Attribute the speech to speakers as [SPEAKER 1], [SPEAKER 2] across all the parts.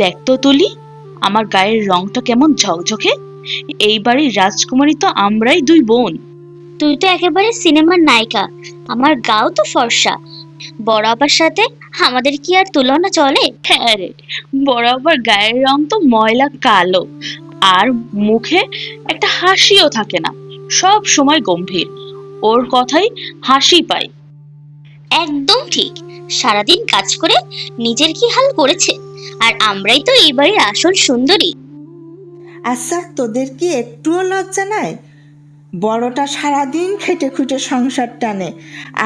[SPEAKER 1] দেখ তো তুলি, আমার গায়ের রংটা কেমন ঝকঝকে। এই বাড়ির রাজকুমারী তো আমরাই দুই বোন।
[SPEAKER 2] তুই তো একেবারে সিনেমার নায়িকা। আমার গাও তো ফর্সা। বড় আপার সাথে আমাদের কি আর তুলনা চলে?
[SPEAKER 1] হ্যাঁ রে, বরাবর গায়ের রং তো ময়লা কালো, আর মুখে একটা হাসিও থাকে না, সব সময় গম্ভীর। ওর কথাই হাসি পায়।
[SPEAKER 2] একদম ঠিক। সারাদিন কাজ করে নিজের কি হাল করেছে, আর আমরাই তো এই বাড়ির আসল সুন্দরী।
[SPEAKER 3] আচ্ছা, তোদের কি একটুও লজ্জা নাই? বড়টা সারাদিন খেটে খুঁটে সংসার টানে,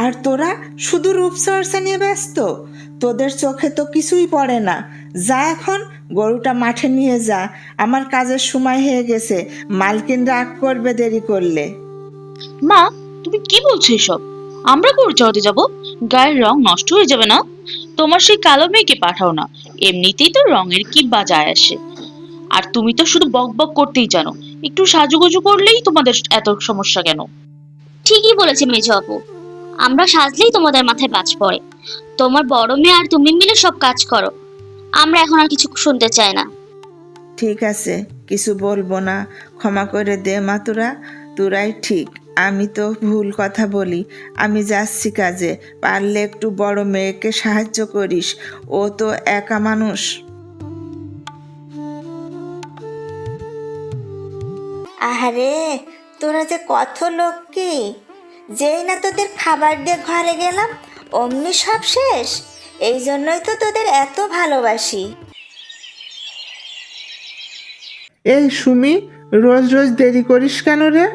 [SPEAKER 3] আর তোরা শুধু রূপচর্চা নিয়ে ব্যস্ত। তোদের চোখে তো কিছুই পড়ে না। যা, এখন গরুটা মাঠে নিয়ে যা, আমার কাজের সময় হয়ে গেছে। মালকিন রাগ করবে দেরি করলে।
[SPEAKER 1] মা, তুমি কি বলছো এসব? আমরা গরু চড়াতে যাব? গায়ের রং নষ্ট হয়ে যাবে না? তোমার সেই কালো মেয়েকে পাঠাও না, এমনিতেই তো রঙের কি বা যায় আসে। আর তুমি তো শুধু বক বক করতেই জানো, একটু সাজুগুজু করলেই তোমাদের এত সমস্যা কেন?
[SPEAKER 2] ঠিকই বলেছে মেজো আপু। আমরা সাজলেই তোমাদের মাথায় বাজ পড়ে। তোমার বড় মেয়ে আর তুমি মিলে সব কাজ করো। আমরা এখন আর কিছু শুনতে চাই না।
[SPEAKER 3] ঠিক আছে, কিছু বলবো না। ক্ষমা করে দে মা, তোরাই ঠিক। আমি তো ভুল কথা বলি। আমি যাচ্ছি কাজে, পারলে একটু বড় মেয়েকে সাহায্য করিস, ও তো একা মানুষ। আহারে, তোরা যে কত লক্ষ্মী! যেই না তোদের খাবার দিয়ে ঘরে গেলাম, অমনি সব শেষ। এই জন্যই তো তোদের এত ভালোবাসি।
[SPEAKER 4] এই সুমি, রোজ রোজ দেরি করিস কেন রে?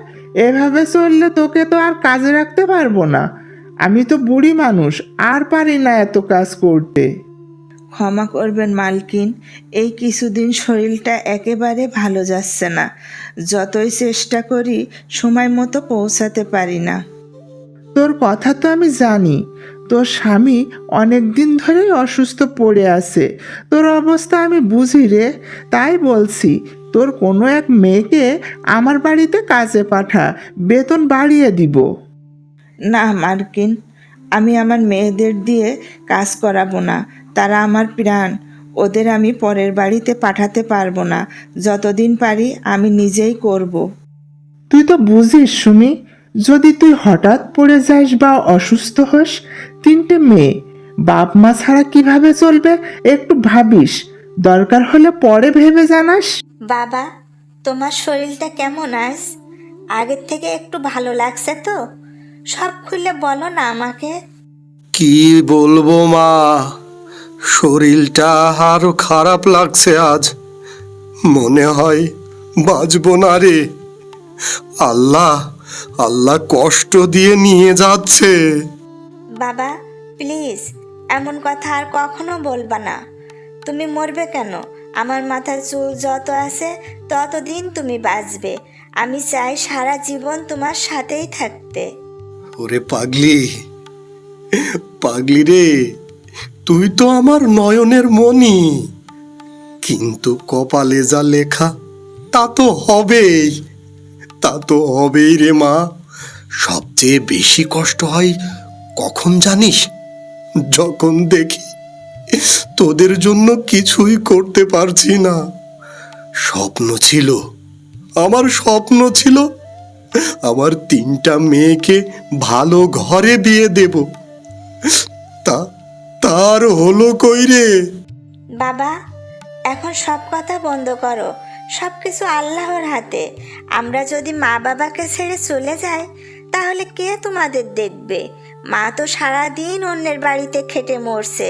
[SPEAKER 4] এভাবে চললে তোকে তো আর কাজে রাখতে পারবো না। আমি তো বুড়ি মানুষ, আর পারি না এত কাজ করতে।
[SPEAKER 3] ক্ষমা করবেন মালকিন, এই কিছুদিন শরীরটা একেবারে ভালো যাচ্ছে না। যতই চেষ্টা করি সময় মতো পৌঁছাতে পারি না।
[SPEAKER 4] তোর কথা তো আমি জানি। তোর স্বামী অনেক দিন ধরেই অসুস্থ পড়ে আছে। তোর অবস্থা আমি বুঝি রে। তাই বলছি, তোর কোনো এক মেয়েকে আমার বাড়িতে কাজে পাঠা, বেতন বাড়িয়ে দিব।
[SPEAKER 3] না মালকিন, আমি আমার মেয়েদের দিয়ে কাজ করাবো না। তারা আমার প্রাণ। ওদের আমি পরের বাড়িতে পাঠাতে পারবো না। যতদিন পারি আমি নিজেই করব।
[SPEAKER 4] তুই তো বুঝিস সুমি, যদি তুই হঠাৎ পড়ে যাস বা অসুস্থ হোস, তিনটে মেয়ে, বাপ মা ছাড়া কিভাবে চলবে? একটু ভাবিস। দরকার হলে পরে ভেবে জানাস।
[SPEAKER 3] বাবা, তোমার শরীরটা কেমন আজ? আগের থেকে একটু ভালো লাগছে তো? সব খুলে বলো না আমাকে।
[SPEAKER 5] কি বলবো মা, শরীরটা আরো খারাপ লাগছে আজ। মনে হয় বাঁচবো না রে। আল্লাহ, আল্লাহ কষ্ট দিয়ে নিয়ে যাচ্ছে।
[SPEAKER 3] বাবা, প্লিজ এমন কথা আর কখনো বলবা না। তুমি মরবে কেন? আমার মাথার চুল যত আছে ততদিন তুমি বাঁচবে। আমি চাই সারা জীবন তোমার সাথেই থাকতে।
[SPEAKER 5] ওরে পাগলি, পাগলি রে, তুই তো আমার নয়নের মণি। কিন্তু কপালে যা লেখা তা তো হবেই, তা তো হবেই রে মা। সবচেয়ে বেশি কষ্ট হয় কখন জানিস? যখন দেখি তোদের জন্য কিছুই করতে পারছি না। স্বপ্ন ছিল, আমার স্বপ্ন ছিল আমার তিনটা মেয়েকে ভালো ঘরে বিয়ে দেব। তা তার হলো কই রে?
[SPEAKER 3] বাবা, এখন সব কথা বন্ধ করো। সব কিছু আল্লাহর হাতে। আমরা যদি মা বাবাকে ছেড়ে চলে যাই, তাহলে কে তোমাদের দেখবে? মা তো সারাদিন অন্যের বাড়িতে খেটে মরছে,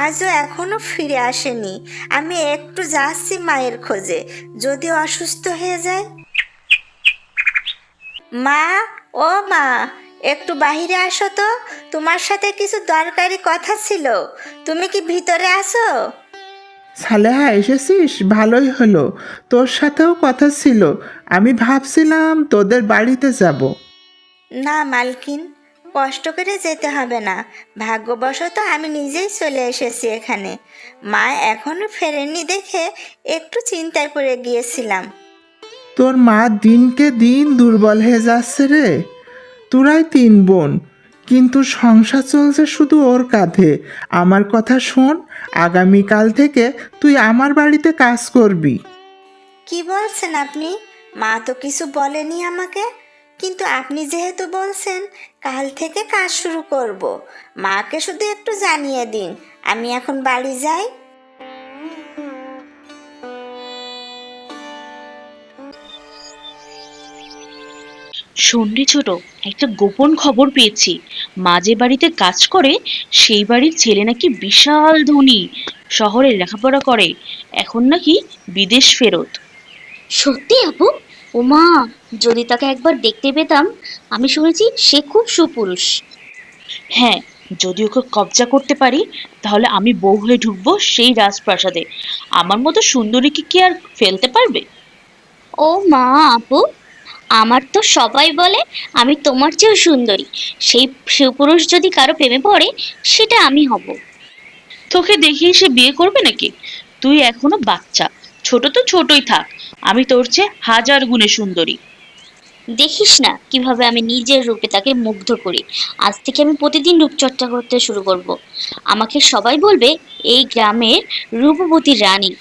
[SPEAKER 3] আজও এখনো ফিরে আসেনি। আমি একটু যাচ্ছি মায়ের খোঁজে, যদি অসুস্থ হয়ে যায়। মা, ও মা, একটু বাহিরে আসো তো। তোমার সাথে কিছু দরকারি কথা ছিল। তুমি কি ভিতরে আসো?
[SPEAKER 4] সালেহা, এসেছিস? ভালোই হলো। তোর সাথেও কথা ছিল। আমি ভাবছিলাম তোদের বাড়িতে যাব।
[SPEAKER 3] না মালকিন, কষ্ট করে যেতে হবে না। ভাগ্যবশত আমি নিজেই চলে এসেছি এখানে। মা এখনো ফেরেননি দেখে একটু চিন্তায় পড়ে গিয়েছিলাম।
[SPEAKER 4] তোর মা দিনকে দিন দুর্বল হয়ে যাচ্ছে রে। তোরাই তিন বোন, কিন্তু সংসার চলছে শুধু ওর কাঁধে। আমার কথা শোন, আগামীকাল থেকে তুই আমার বাড়িতে কাজ করবি।
[SPEAKER 3] কি বলছেন আপনি? মা তো কিছু বলেনি আমাকে, কিন্তু আপনি যেহেতু বলছেন কাল থেকে কাজ শুরু করব, মাকে শুধু একটু জানিয়ে দিন। আমি এখন বাড়ি যাই।
[SPEAKER 1] শোন রে ছোট, একটা গোপন খবর পেয়েছি। মা যে বাড়িতে কাজ করে সেই বাড়ির ছেলে নাকি বিশাল ধনী, শহরে লেখাপড়া করে, এখন নাকি বিদেশ ফেরত।
[SPEAKER 2] সত্যি আপু? ওমা, যদি তাকে একবার দেখতে পেতাম। আমি শুনেছি সে খুব সুপুরুষ।
[SPEAKER 1] হ্যাঁ, যদি ওকে কবজা করতে পারি তাহলে আমি বউ হয়ে ঢুকবো সেই রাজপ্রাসাদে। আমার মতো সুন্দরীকে কি আর ফেলতে পারবে?
[SPEAKER 2] ও মা, আপু, আমার তো সবাই বলে আমি তোমার চেয়েও সুন্দরী। সেই সুপুরুষ যদি কারো প্রেমে পড়ে, সেটা আমি হব।
[SPEAKER 1] তোকে দেখিয়ে সে বিয়ে করবে নাকি? তুই এখনো বাচ্চা, ছোট তো ছোটই থাক, আমি তোর চেয়ে হাজার গুণে সুন্দরী।
[SPEAKER 2] দেখিস না কিভাবে আমি নিজের রূপে তাকে মুগ্ধ করি। আজ থেকে আমি প্রতিদিন রূপচর্চা করতে শুরু করব। আমাকে সবাই বলবে এই গ্রামের রূপবতী রানী।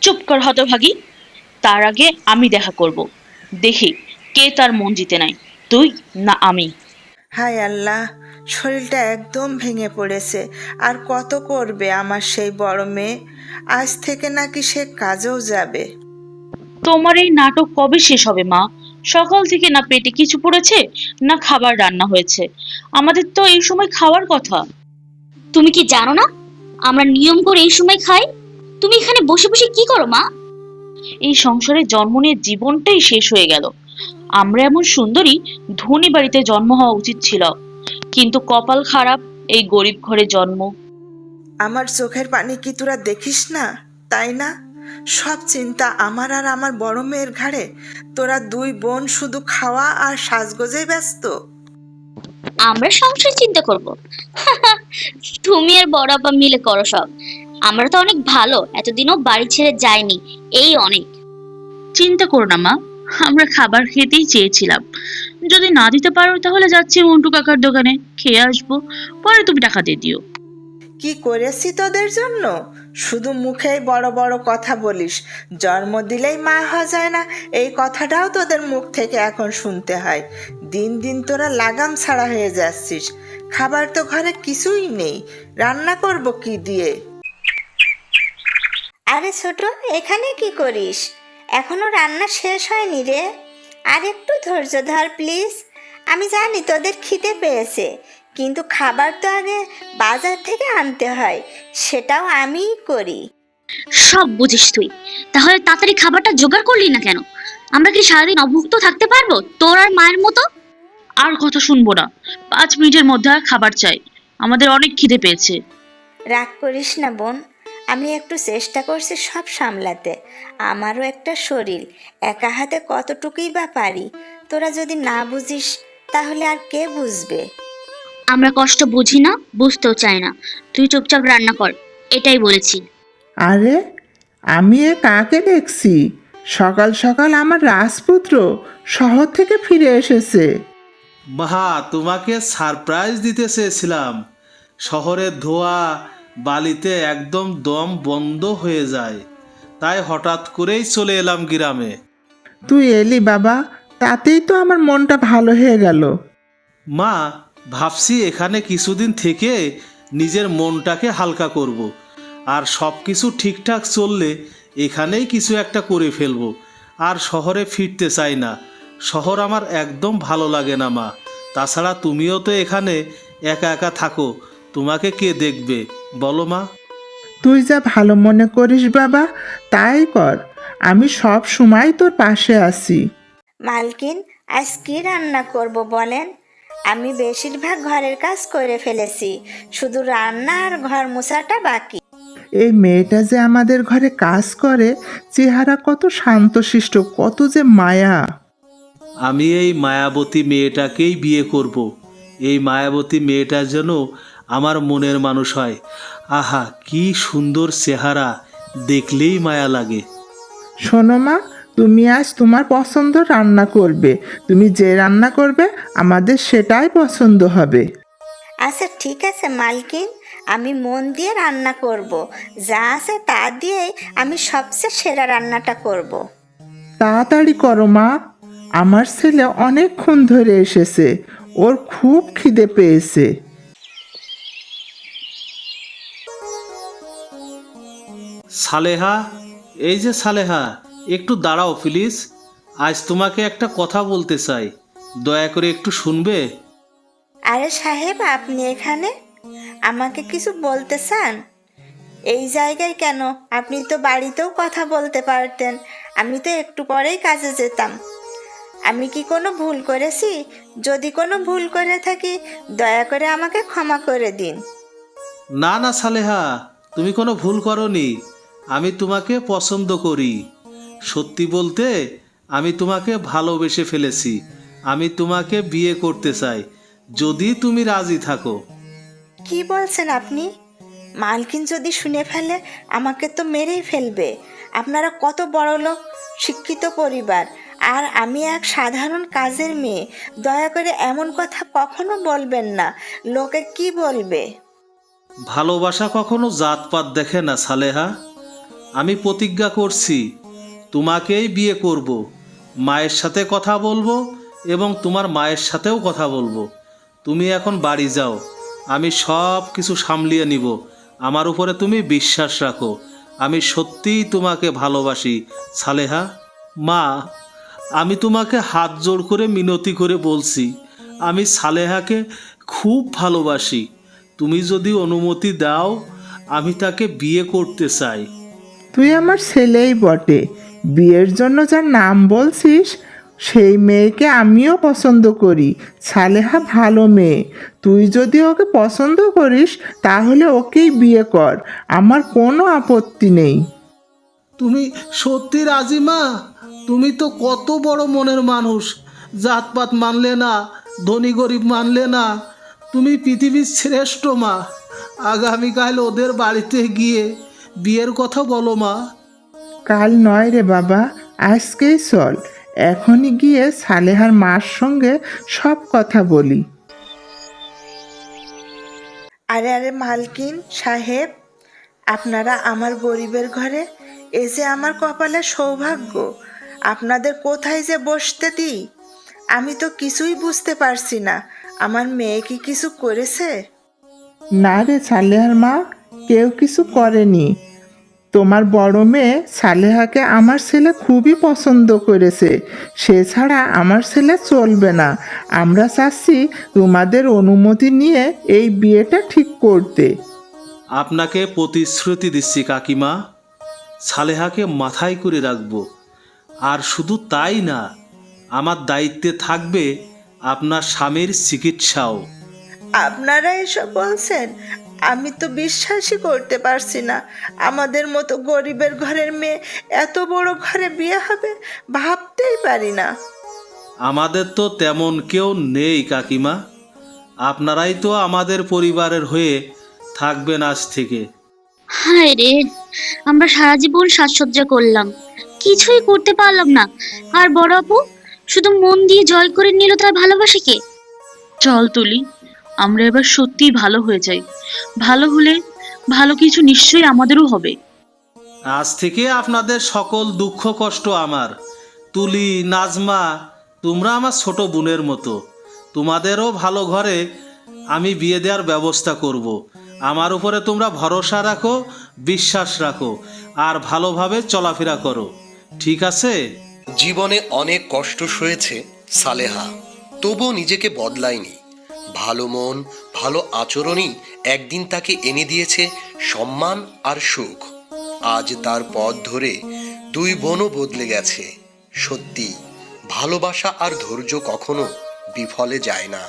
[SPEAKER 1] চুপ কর হতভাগী, তার আগে আমি দেখা করব, দেখি কে তার মন জিতে নেয়, তুই না আমি।
[SPEAKER 3] হায় আল্লাহ, শরীরটা একদম ভেঙে পড়েছে। আর কত করবে আমার সেই বড় মেয়ে? আজ থেকে নাকি সে কাজেও যাবে।
[SPEAKER 1] তোমার এই নাটক কবে শেষ হবে মা? সকাল থেকে না পেটে কিছু পড়েছে, না খাবার রান্না হয়েছে। আমাদের তো এই সময় খাওয়ার কথা।
[SPEAKER 2] তুমি কি জানো না আমরা নিয়ম করে এই সময় খাই? তুমি এখানে বসে বসে কি করো মা?
[SPEAKER 1] এই সংসারে জন্ম নিয়ে জীবনটাই শেষ হয়ে গেল। আমরা এমন সুন্দরী ধনী বাড়িতে জন্ম হওয়া উচিত ছিল, কিন্তু কপাল খারাপ, এই গরিব ঘরে জন্ম।
[SPEAKER 3] আমার চোখের পানি কি তোরা দেখিস না, তাই না? সব চিন্তা আমার আর আমার বড় মেয়ের ঘাড়ে। তোরা দুই বোন শুধু খাওয়া আর সাজগোজে ব্যস্ত।
[SPEAKER 2] আমরা সংসার চিন্তা করব? তুমি আর বড় আপা মিলে করো সব। আমরা তো অনেক ভালো, এতদিনও বাড়ি ছেড়ে যাইনি, এই অনেক।
[SPEAKER 1] চিন্তা করো না মা, আমরা খাবার খেতেই চেয়েছিলাম। যদি না দিতে পারো তাহলে যাচ্ছি মন্টু কাকার দোকানে, খেয়ে আসবো, পরে তুমি টাকা দিয়ে দিও।
[SPEAKER 3] কি করেছি তোদের জন্য? শুধু মুখেই বড় বড় কথা বলিস, জন্ম দিলেই মা হওয়া যায় না, এই কথাটাও তোদের মুখ থেকে এখন শুনতে হয়। দিন দিন তোরা লাগাম ছাড়া হয়ে যাচ্ছিস। খাবার তো ঘরে কিছুই নেই, রান্না করব কি দিয়ে? আরে ছোট, এখানে কি করিস? এখনো রান্না শেষ হয়নি রে। আর একটু ধৈর্য ধর প্লিজ। আমি জানি তোদের খিদে পেয়েছে, কিন্তু খাবার তো আগে বাজার থেকে আনতে হয়, সেটাও আমিই করি।
[SPEAKER 2] সব বুঝিস তুই, তাহলে তাড়াতাড়ি খাবারটা জোগাড় করলি না কেন? আমরা কি সারাদিন অভুক্ত থাকতে পারবো তোর আর মায়ের মতো?
[SPEAKER 1] আর কথা শুনবো না, 5 মিনিটের মধ্যে আর খাবার চাই, আমাদের অনেক খিদে পেয়েছে।
[SPEAKER 3] রাগ করিস না বোন, আমি একটু চেষ্টা করছি সব সামলাতে। আমারও একটা শরীর, একা হাতে কতটুকুই বা পারি। তোরা যদি না বুঝিস তাহলে আর কে বুঝবে?
[SPEAKER 2] আমরা কষ্ট বুঝি না, বুঝতেও চাই না। তুই চুপচাপ রান্না কর, এটাই বলেছি।
[SPEAKER 4] আরে, আমি এ কাকে দেখছি? সকাল সকাল আমার রাজপুত্র শহর থেকে ফিরে এসেছে।
[SPEAKER 6] মা, তোমাকে সারপ্রাইজ দিতে চেয়েছিলাম। শহরের ধোয়া বালিতে একদম দম বন্ধ হয়ে যায়, তাই হঠাৎ করেই চলে এলাম গ্রামে।
[SPEAKER 4] তুই এলি বাবা, তাতেই তো আমার মনটা ভালো হয়ে গেল।
[SPEAKER 6] মা, ভাবছি এখানে কিছুদিন থেকে নিজের মনটাকে হালকা করব। আর সব কিছু ঠিকঠাক চললে এখানেই কিছু একটা করে ফেলবো। আর শহরে ফিরতে চাই না, শহর আমার একদম ভালো লাগে না মা। তাছাড়া তুমিও তো এখানে একা একা থাকো, তোমাকে কে দেখবে বলো মা?
[SPEAKER 4] তুই যা ভালো মনে করিস বাবা, তাই কর। আমি সব সময় তোর পাশে আছি।
[SPEAKER 3] মালকিন, আজ কি রান্না করব বলেন? আমি বেশিরভাগ ঘরের কাজ করে ফেলেছি, শুধু রান্না আর ঘর মোছাটা বাকি।
[SPEAKER 4] এই মেয়েটা যে আমাদের ঘরে কাজ করে, চেহারা কত শান্তশিষ্ট, কত যে মায়া।
[SPEAKER 6] আমি এই মায়াবতী মেয়েটাকেই বিয়ে করব। এই মায়াবতী মেয়েটা যেন আমার মনের মানুষ হয়। আহা, কি সুন্দর চেহারা, দেখলেই মায়া লাগে।
[SPEAKER 4] শোনো মা, তুমি আজ তোমার পছন্দ রান্না করবে। তুমি যে রান্না করবে আমাদের সেটাই পছন্দ হবে।
[SPEAKER 3] আচ্ছা ঠিক আছে মালকিন, আমি মন দিয়ে রান্না করব। যা আছে তা দিয়েই আমি সবচেয়ে সেরা রান্নাটা করব।
[SPEAKER 4] তাড়াতাড়ি করো মা, আমার ছেলে অনেকক্ষণ ধরে এসেছে, ওর খুব খিদে পেয়েছে।
[SPEAKER 6] সালেহা, এই যে সালেহা, একটু দাঁড়াও প্লিজ। আজ তোমাকে একটা কথা বলতে চাই, দয়া করে একটু শুনবে?
[SPEAKER 3] আরে সাহেব, আপনি এখানে আমাকে কিছু বলতে চান? এই জায়গায় কেন? আপনি তো বাড়িতেও কথা বলতে পারতেন, আমি তো একটু পরেই কাজে যেতাম। আমি কি কোনো ভুল করেছি? যদি কোনো ভুল করে থাকি দয়া করে আমাকে ক্ষমা করে দিন।
[SPEAKER 6] না না সালেহা, তুমি কোনো ভুল করনি। আমি তোমাকে পছন্দ করি। সত্যি বলতে আমি তোমাকে ভালোবেসে ফেলেছি। আমি তোমাকে বিয়ে করতে চাই, যদি তুমি রাজি থাকো।
[SPEAKER 3] কি বলছেন আপনি? মালকিন যদি শুনে ফেলে আমাকে তো মেরেই ফেলবে। আপনারা কত বড় লোক, শিক্ষিত পরিবার, আর আমি এক সাধারণ কাজের মেয়ে। দয়া করে এমন কথা কখনো বলবেন না, লোকে কি বলবে?
[SPEAKER 6] ভালোবাসা কখনো জাতপাত দেখে না সালেহা। আমি প্রতিজ্ঞা করছি তোমাকেই বিয়ে করব। মায়ের সাথে কথা বলবো এবং তোমার মায়ের সাথেও কথা বলবো। তুমি এখন বাড়ি যাও, আমি সব কিছু সামলিয়ে নিব। আমার উপরে তুমি বিশ্বাস রাখো। আমি সত্যিই তোমাকে ভালোবাসি সালেহা। মা, আমি তোমাকে হাত জোড় করে মিনতি করে বলছি, আমি সালেহাকে খুব ভালোবাসি। তুমি যদি অনুমতি দাও, আমি তাকে বিয়ে করতে চাই।
[SPEAKER 4] তুই আমার ছেলেই বটে, বিয়ের জন্য যার নাম বলছিস সেই মেয়েকে আমিও পছন্দ করি। সালেহা ভালো মেয়ে, তুই যদি ওকে পছন্দ করিস তাহলে ওকেই বিয়ে কর, আমার কোনো আপত্তি নেই।
[SPEAKER 6] তুমি সত্যি রাজি মা? তুমি তো কত বড় মনের মানুষ, জাতপাত মানলে না, ধনী গরিব মানলে না। তুমি পৃথিবীর শ্রেষ্ঠ মা। আগামীকাল ওদের বাড়িতে গিয়ে বিয়ের কথা বলো মা।
[SPEAKER 4] কাল নয় রে বাবা, আজকেই চল। এখনই গিয়ে সালেহার মার সঙ্গে সব কথা বলি।
[SPEAKER 3] আরে আরে মালকিন সাহেব, আপনারা আমার গরিবের ঘরে, এ যে আমার কপালের সৌভাগ্য। আপনাদের কোথায় যে বসতে দিই আমি তো কিছুই বুঝতে পারছি না। আমার মেয়ে কি কিছু করেছে?
[SPEAKER 4] না রে সালেহার মা, কেউ কিছু করেনি। তোমার বড় মেয়ে সালেহাকে আমার ছেলে খুবই পছন্দ করেছে, সে ছাড়া আমার ছেলে চলবে না। আমরা চাচ্ছি তোমাদের অনুমতি নিয়ে এই বিয়েটা ঠিক করতে।
[SPEAKER 6] আপনাকে প্রতিশ্রুতি দিচ্ছি কাকিমা, সালেহাকে মাথায় করে রাখবো। আর শুধু তাই না, আমার দায়িত্বে থাকবে আপনার স্বামীর চিকিৎসাও।
[SPEAKER 3] আপনারা এসব বলছেন? আমি তো বিশ্বাসই করতে পারছি না। আমাদের মতো গরিবের ঘরের মেয়ে এত বড় ঘরে বিয়ে হবে, ভাবতেই পারি না।
[SPEAKER 6] আমাদের তো তেমন কেউ নেই কাকিমা, আপনারাই তো আমাদের পরিবারের হয়ে থাকবেন আজ থেকে।
[SPEAKER 2] হায় রে, আমরা সারা জীবন সাজসজ্জা করলাম, কিছুই করতে পারলাম না। আর বড় আপু শুধু মন দিয়ে জয় করে নিল তার ভালোবাসাকে।
[SPEAKER 1] চল তুলি, আমরা এবার সত্যিই ভালো হয়ে যাই। ভালো হলে ভালো কিছু নিশ্চয়ই আমাদেরও হবে।
[SPEAKER 6] আজ থেকে আপনাদের সকল দুঃখ কষ্ট আমার। তুলি, নাজমা, তোমরা আমার ছোট বোনের মতো। তোমাদেরও ভালো ঘরে আমি বিয়ে দেওয়ার ব্যবস্থা করব। আমার উপরে তোমরা ভরসা রাখো, বিশ্বাস রাখো, আর ভালোভাবে চলাফেরা করো, ঠিক আছে?
[SPEAKER 5] জীবনে অনেক কষ্ট সয়েছে সালেহা, তবুও নিজেকে বদলায়নি। ভালো মন, ভালো আচরণই একদিন তাকে এনে দিয়েছে সম্মান আর সুখ। আজ তার পথ ধরে দুই বোনও বদলে গেছে। সত্যি, ভালোবাসা আর ধৈর্য কখনো বিফলে যায় না।